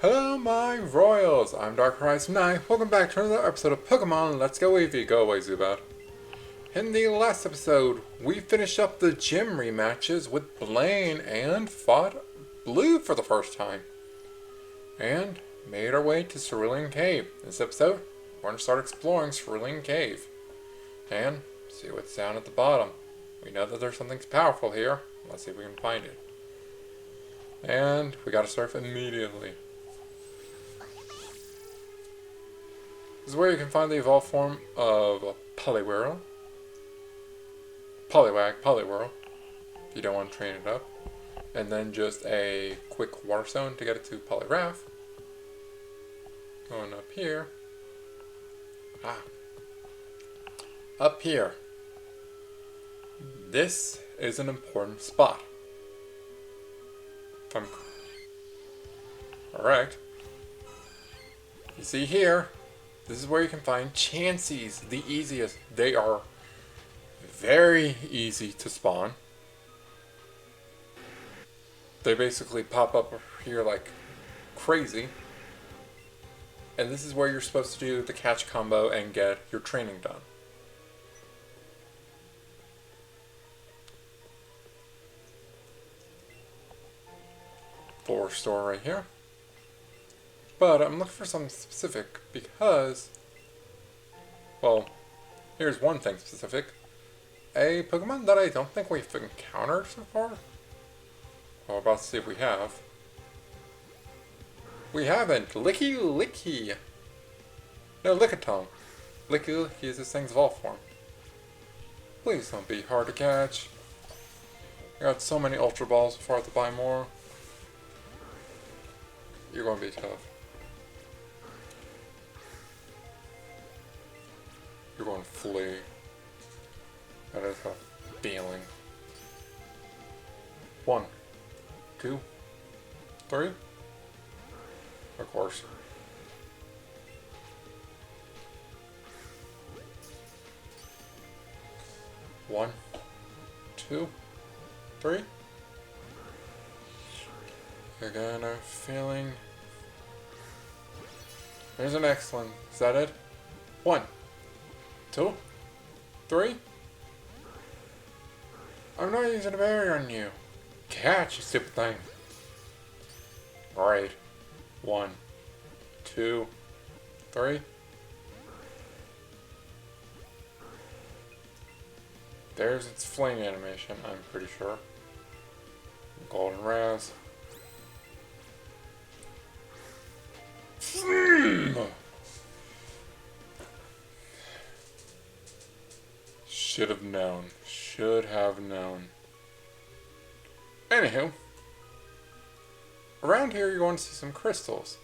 Hello my royals, I'm DarkriseKnight. Welcome back to another episode of Pokemon Let's Go Eevee. Go away, Zubat. In the last episode, we finished up the gym rematches with Blaine and fought Blue for the first time. And made our way to Cerulean Cave. In this episode, we're going to start exploring Cerulean Cave. And see what's down at the bottom. We know that there's something powerful here. Let's see if we can find it. And we gotta surf immediately. This is where you can find the evolved form of a Poliwhirl. Poliwhirl, if you don't want to train it up. And then just a quick water stone to get it to Poliwrath. Going up here. Up here. This is an important spot. If I'm correct. You see here, this is where you can find Chanseys, the easiest. They are very easy to spawn. They basically pop up here like crazy. And this is where you're supposed to do the catch combo and get your training done. Floor store right here. But I'm looking for something specific because, well, here's one thing specific. A Pokemon that I don't think we've encountered so far. Well, we're about to see if we have. We haven't. Licky. No, Lickitung. Licky is this thing's evolved form. Please don't be hard to catch. I got so many Ultra Balls before I have to buy more. You're going to be tough. You're going to flee. That is a feeling. 1, 2, 3. Of course. 1, 2, 3. I got a feeling. There's an excellent. Is that it? 1, 2, 3. I'm not using a barrier on you. Catch, you stupid thing. Alright. 1, 2, 3. There's its flame animation, I'm pretty sure. Golden Raz. Should have known. Should have known. Anywho, around here you're going to see some crystals.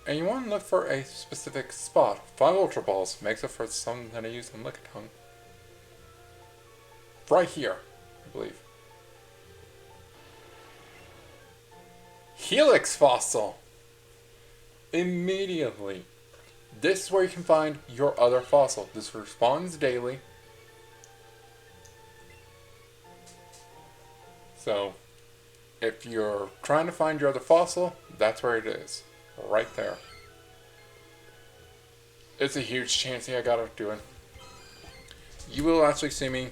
And you want to look for a specific spot. 5 Ultra Balls makes up for some that I used in Lickitung. Right here, I believe. Helix Fossil! Immediately. This is where you can find your other fossil. This respawns daily. So, if you're trying to find your other fossil, that's where it is. Right there. It's a huge Chansey I gotta do it. You will actually see me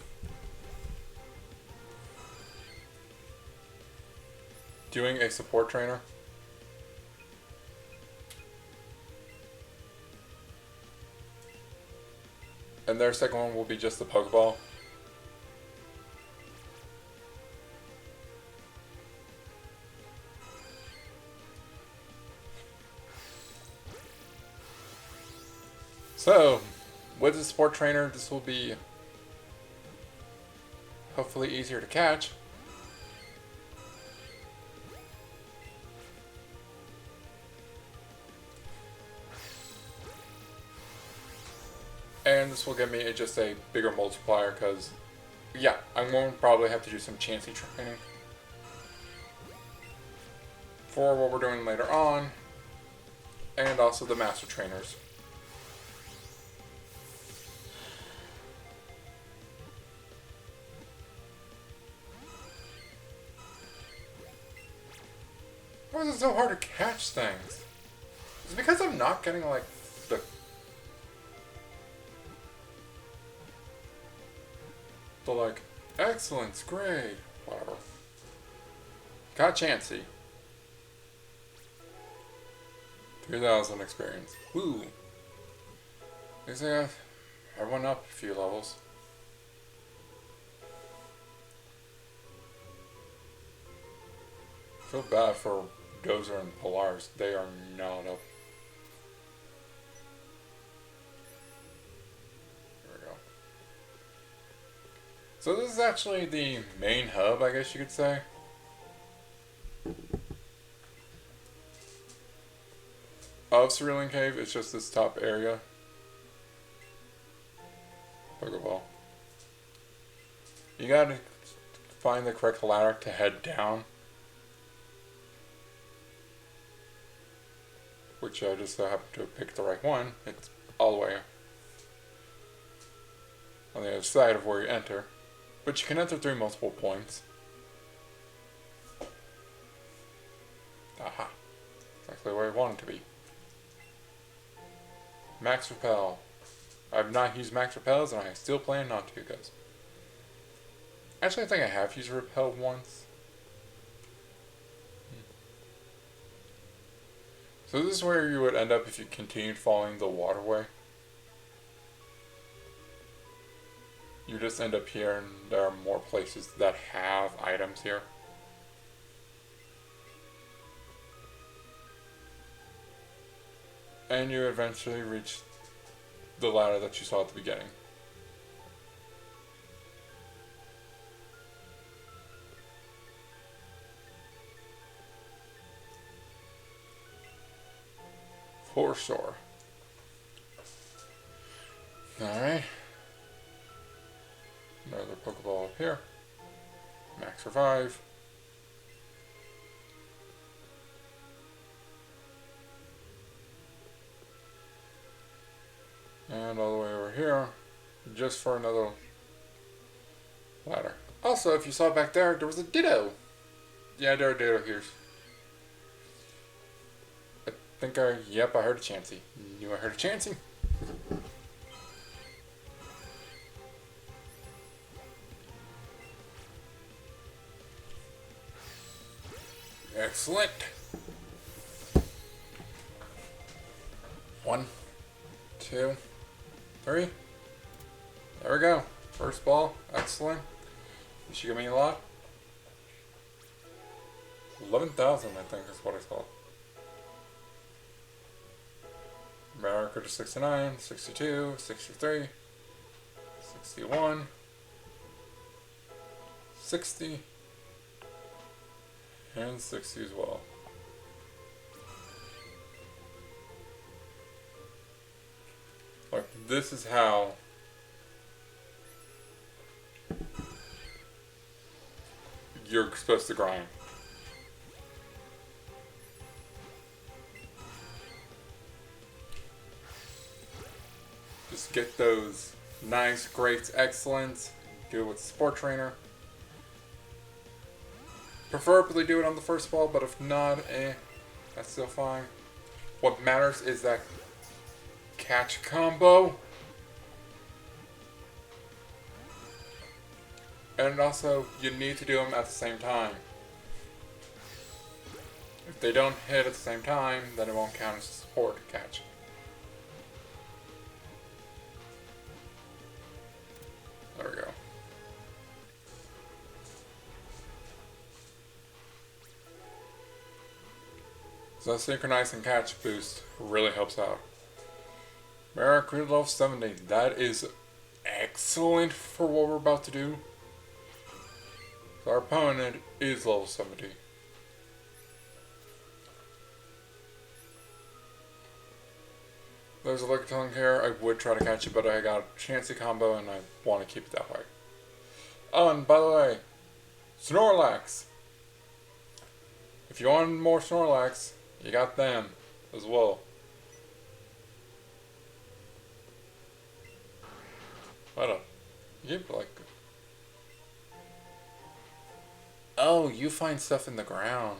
doing a support trainer. And their second one will be just the Pokeball. So, with the support trainer, this will be hopefully easier to catch. And this will give me just a bigger multiplier because, yeah, I'm going to probably have to do some Chansey training for what we're doing later on, and also the Master Trainers. Why is it so hard to catch things? Is it because I'm not getting, like, the like, excellence, great, whatever. Got Chansey. 3,000 experience. Woo! At least I went up a few levels. Feel bad for Gozer and Polaris. They are not up. There we go. So this is actually the main hub, I guess you could say. Of Cerulean Cave. It's just this top area. Pokeball. You gotta find the correct ladder to head down. Which I just happened to pick the right one. It's all the way on the other side of where you enter. But you can enter through multiple points. Aha. Exactly where I want it to be. Max Repel. I've not used Max Repels and I still plan not to, guys. Actually, I think I have used Repel once. So this is where you would end up if you continued following the waterway. You just end up here and there are more places that have items here. And you eventually reach the ladder that you saw at the beginning. For sure. Alright. Another Pokeball up here. Max Revive. And all the way over here, just for another ladder. Also, if you saw back there, there was a Ditto. Yeah, there are Ditto here. Yep, I heard a Chansey. Knew I heard a Chansey. Excellent. 1, 2, 3. There we go. First ball. Excellent. You should give me a lot. 11,000, I think, is what I saw. America to 69, 62, 63, 61, 60, and 60 as well. Like, this is how you're supposed to grind. Just get those nice, great, excellent. Do it with Sport Trainer. Preferably do it on the first ball, but if not, that's still fine. What matters is that catch combo. And also, you need to do them at the same time. If they don't hit at the same time, then it won't count as a support catch. There we go. So synchronize and catch boost really helps out. Barracuda level 70. That is excellent for what we're about to do. So our opponent is level 70. There's a Lickitung here. I would try to catch it, but I got a Chansey combo and I want to keep it that way. Oh, and by the way, Snorlax. If you want more Snorlax, you got them as well. What up? You keep like... Oh, you find stuff in the ground.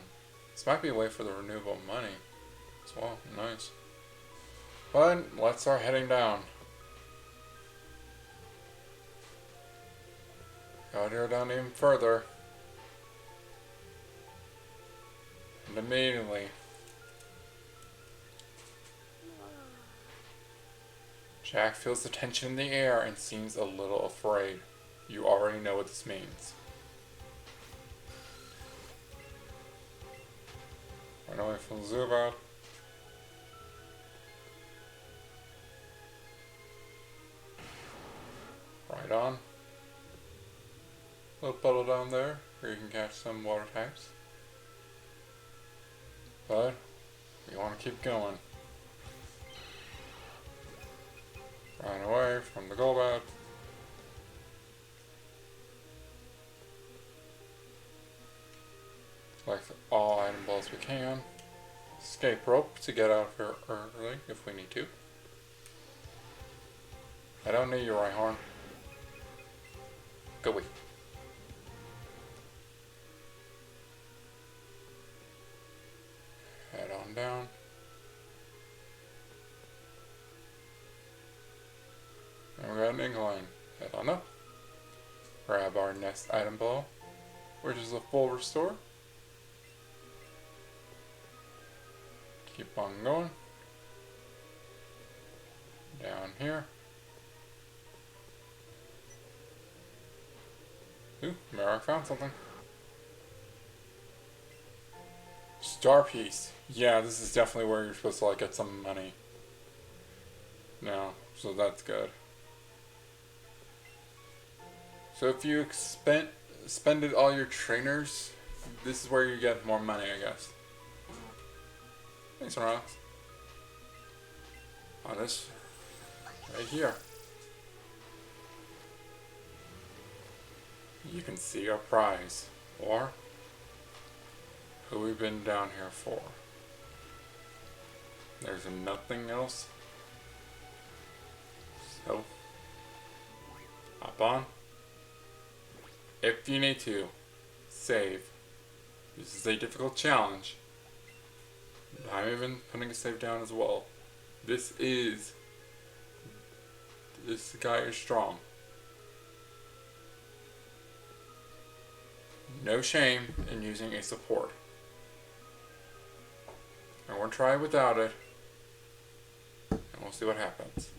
This might be a way for the renewable money as well. Nice. But let's start heading down. Gotta go down even further. And immediately, Jack feels the tension in the air and seems a little afraid. You already know what this means. Run away from Zubat. Right on. Little puddle down there where you can catch some water types. But we want to keep going. Run away from the Golbat. Collect all item balls we can. Escape rope to get out of here early if we need to. I don't need you, Rhyhorn. Go away. Head on down. And we got an incline. Head on up. Grab our next item ball, which is a full restore. Keep on going. Down here. Ooh, Mara found something. Star piece. Yeah, this is definitely where you're supposed to like get some money. No, so that's good. So if you spended all your trainers, this is where you get more money, I guess. Thanks, rocks. On this, right here. You can see our prize, or who we've been down here for. There's nothing else. So, hop on. If you need to, save. This is a difficult challenge. I'm even putting a save down as well. This guy is strong. No shame in using a support. I won't try without it, and we'll see what happens.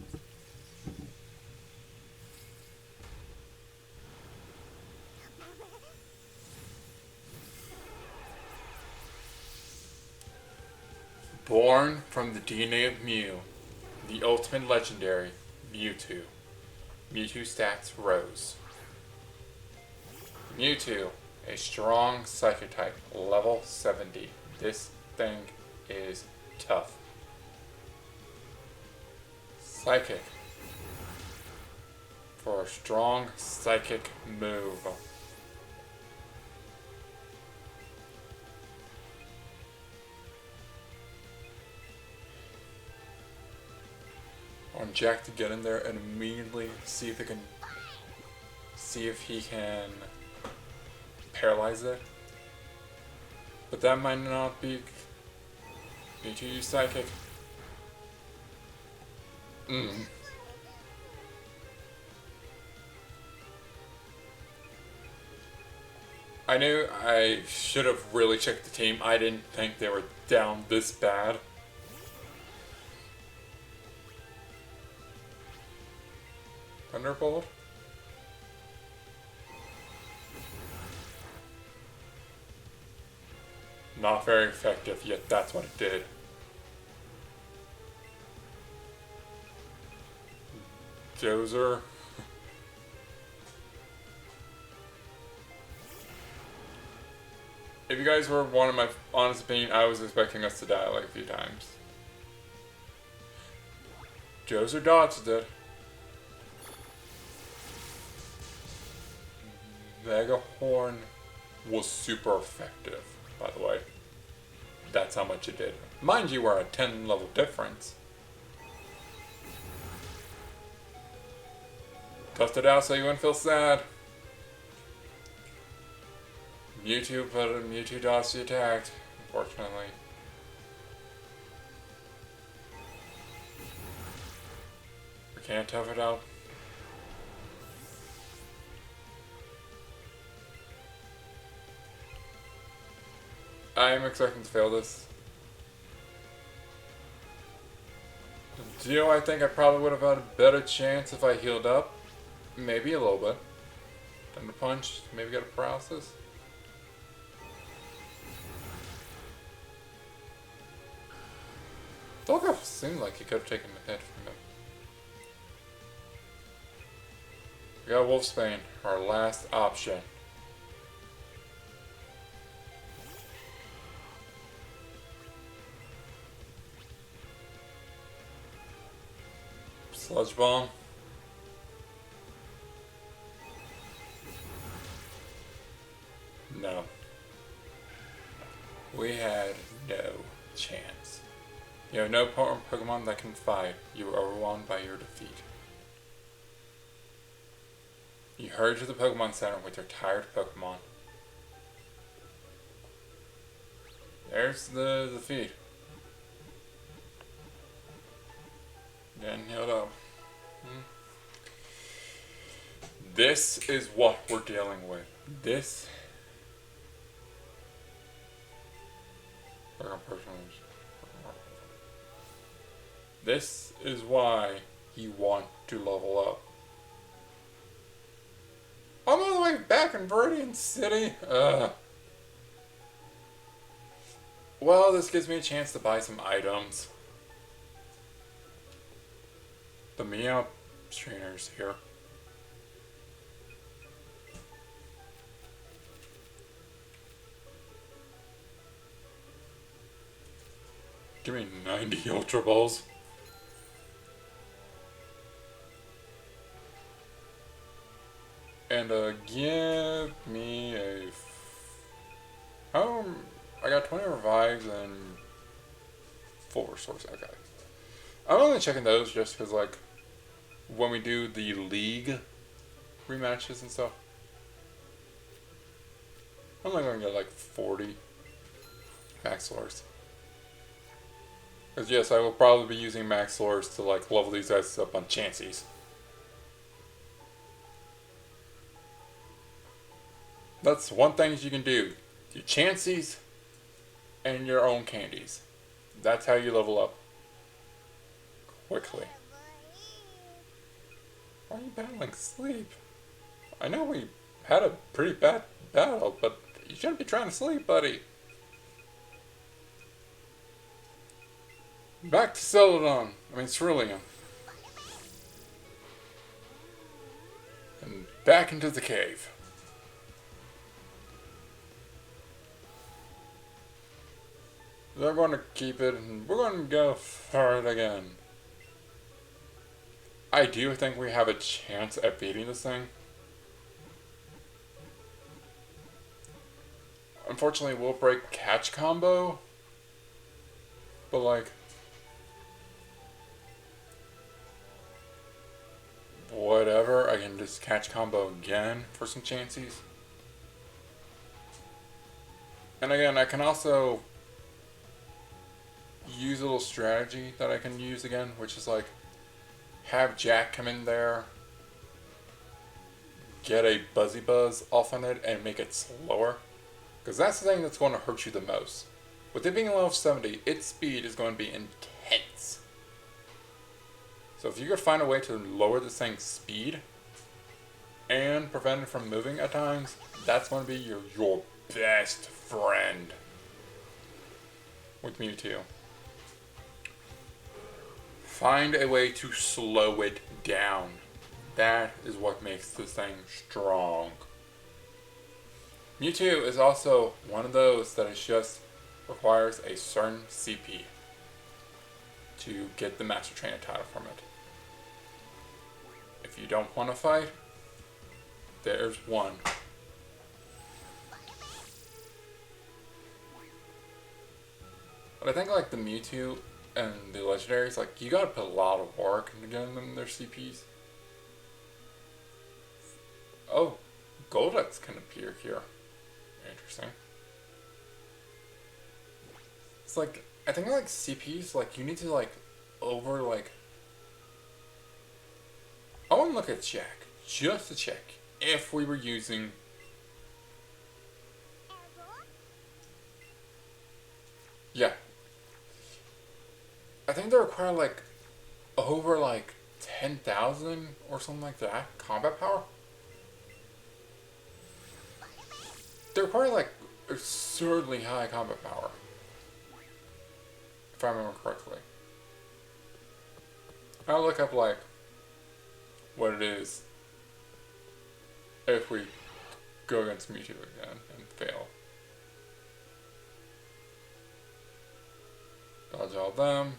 Born from the DNA of Mew, the ultimate legendary, Mewtwo. Mewtwo stats rose. Mewtwo, a strong Psychic type, level 70. This thing is tough. Psychic. For a strong Psychic move. I want Jack to get in there and immediately see if he can paralyze it. But that might not be too Psychic. I knew I should have really checked the team. I didn't think they were down this bad. Thunderbolt? Not very effective, yet that's what it did. Dozer. If you guys were wanting my honest opinion, I was expecting us to die like a few times. Dozer dodged it. Mega Horn was super effective, by the way. That's how much it did. Mind you, we're a 10 level difference. Toughed it out so you wouldn't feel sad. Mewtwo, but Mewtwo dodged the attack. unfortunately. We can't tough it out. I am expecting to fail this. Do I think I probably would have had a better chance if I healed up? Maybe a little bit. Thunder punch, maybe get a paralysis. Volkov seemed like he could have taken the hit from him. We got Wolfsbane, our last option. Sludge Bomb. No. We had no chance. You have no Pokemon that can fight. You are overwhelmed by your defeat. You hurry to the Pokemon Center with your tired Pokemon. There's the defeat. Then healed up. This is what we're dealing with. This. This is why you want to level up. I'm all the way back in Viridian City. Well, this gives me a chance to buy some items. The Meow trainers here. Give me 90 Ultra Balls. And give me a... I got 20 revives and 4 source. Okay. I'm only checking those just because, like, when we do the league rematches and stuff, I'm only going to get like 40 max lures. Because yes, I will probably be using max lures to like level these guys up on Chanseys. That's one thing you can do. Your Chanseys and your own candies. That's how you level up. Quickly. Why are you battling sleep? I know we had a pretty bad battle, but you shouldn't be trying to sleep, buddy. Back to Cerulean. And back into the cave. They're going to keep it, and we're going to go for it again. I do think we have a chance at beating this thing. Unfortunately, we'll break catch combo. But like... whatever, I can just catch combo again for some Chanseys. And again, I can also use a little strategy that I can use again, which is like have Jack come in there, get a Buzzy Buzz off on it, and make it slower. Because that's the thing that's going to hurt you the most. With it being a level 70, its speed is going to be intense. So if you could find a way to lower this thing's speed and prevent it from moving at times, that's going to be your best friend with Mewtwo. Find a way to slow it down. That is what makes this thing strong. Mewtwo is also one of those that is just requires a certain CP to get the Master Trainer title from it. If you don't want to fight, there's one. But I think like the Mewtwo and the legendaries, like you gotta put a lot of work into getting them their CPs. Oh, Goldex can appear here. Interesting. It's like, I think like CPs, like you need to like over like, I want to look at check, just to check if we were using, yeah. I think they require like over like 10,000 or something like that combat power. They require like absurdly high combat power, if I remember correctly. I'll look up like what it is if we go against Mewtwo again and fail. Dodge all them.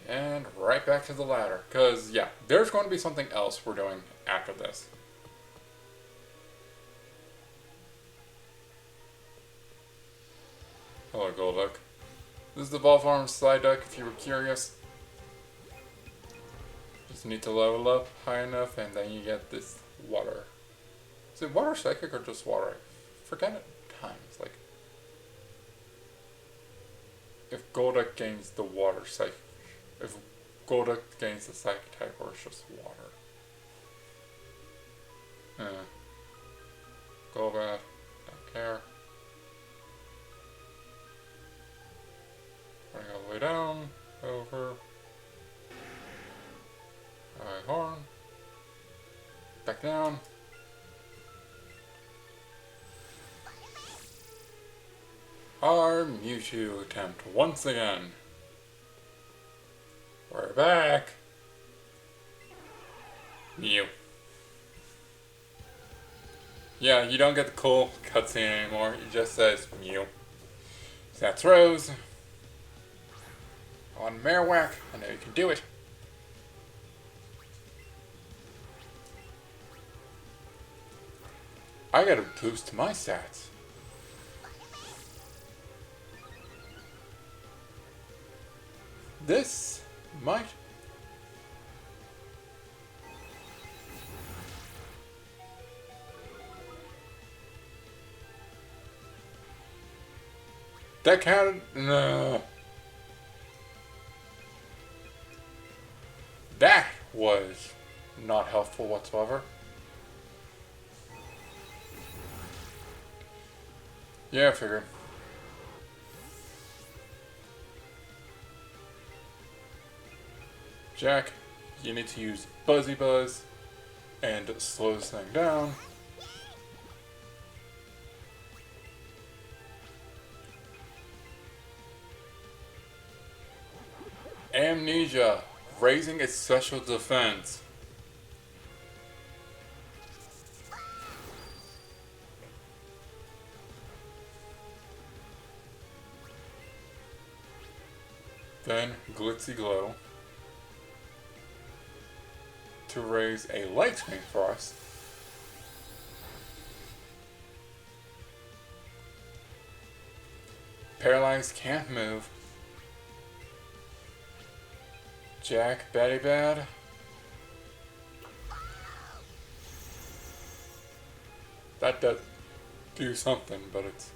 And right back to the ladder. Because, yeah, there's going to be something else we're doing after this. Hello, Golduck. This is the Ball Farm Psyduck, if you were curious. Just need to level up high enough, and then you get this water. Is it water psychic or just water? I forget at times. Like, if Golduck gains the water psychic. If Golduck gains the psychic type, or it's just water. Golbat, don't care. Running all the way down, over. High horn. Back down. Our Mewtwo attempt once again. We're back. Mew. Yeah, you don't get the cool cutscene anymore. It just says Mew. So that's Rose. On Marowak. I know you can do it. I gotta boost my stats. This might. That counted? No. That was not helpful whatsoever. Yeah, I figured. Jack, you need to use Buzzy Buzz and slow this thing down. Amnesia, raising its special defense. Then Glitzy Glow to raise a light screen for us. Paralyzed, can't move. Jack, Betty Bad. That does do something, but it's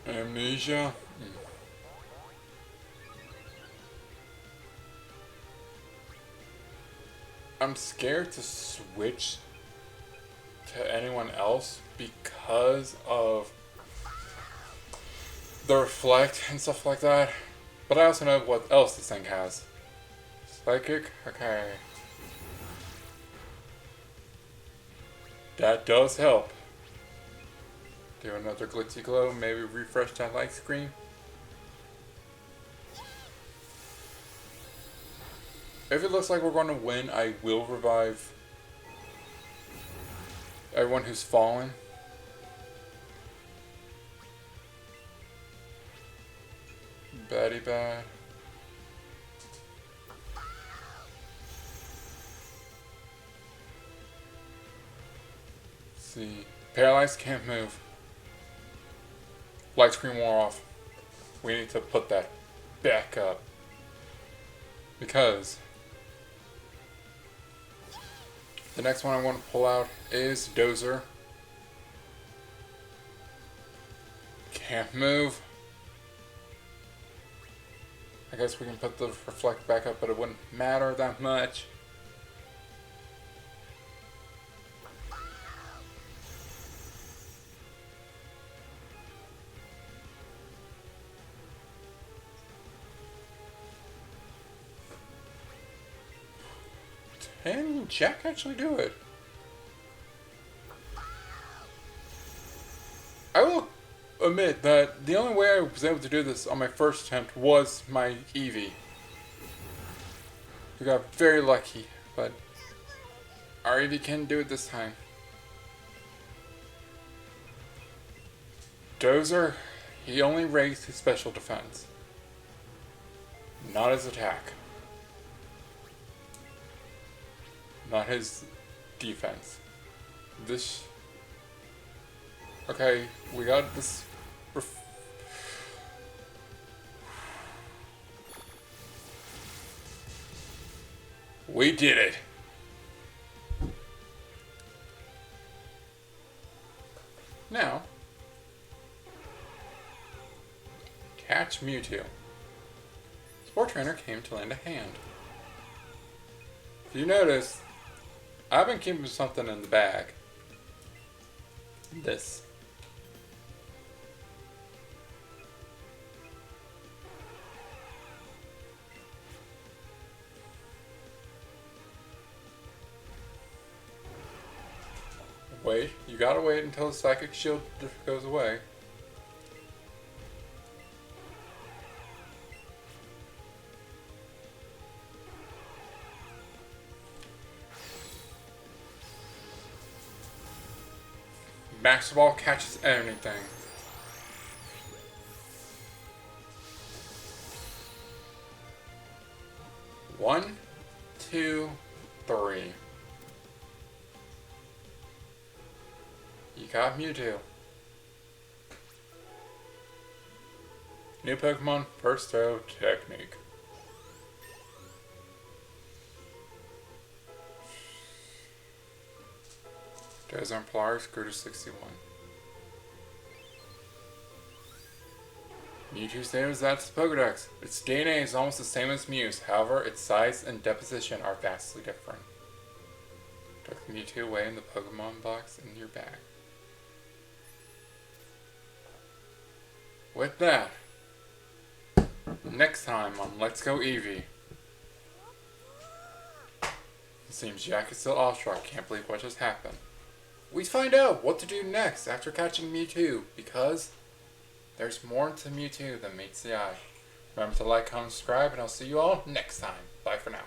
Amnesia. I'm scared to switch to anyone else because of the reflect and stuff like that. But I also know what else this thing has. Psychic? Okay. That does help. Do another Glitzy Glow, maybe refresh that light screen. If it looks like we're going to win, I will revive everyone who's fallen. Batty Bad. Let's see. Paralyzed, can't move. Light screen wore off. We need to put that back up. Because the next one I want to pull out is Dozer. Can't move. I guess we can put the reflect back up, but it wouldn't matter that much. Can Jack actually do it? I will admit that the only way I was able to do this on my first attempt was my Eevee. We got very lucky, but our Eevee can do it this time. Dozer, he only raised his special defense, not his attack. Not his defense. This... Okay, we got this... We did it! Now... Catch Mewtwo. Sport Trainer came to lend a hand. If you notice, I've been keeping something in the bag. This. Wait, you gotta wait until the psychic shield goes away. Max Ball catches anything. One, two, three. You got Mewtwo. New Pokemon, first throw technique. Desert Polaris grew to 61. Mewtwo's name is that to Pokedex. Its DNA is almost the same as Mew's, however, its size and deposition are vastly different. Tuck the Mewtwo away in the Pokemon box in your bag. With that, next time on Let's Go Eevee. It seems Jack is still awestruck, can't believe what just happened. We find out what to do next after catching Mewtwo, because there's more to Mewtwo than meets the eye. Remember to like, comment, subscribe, and I'll see you all next time. Bye for now.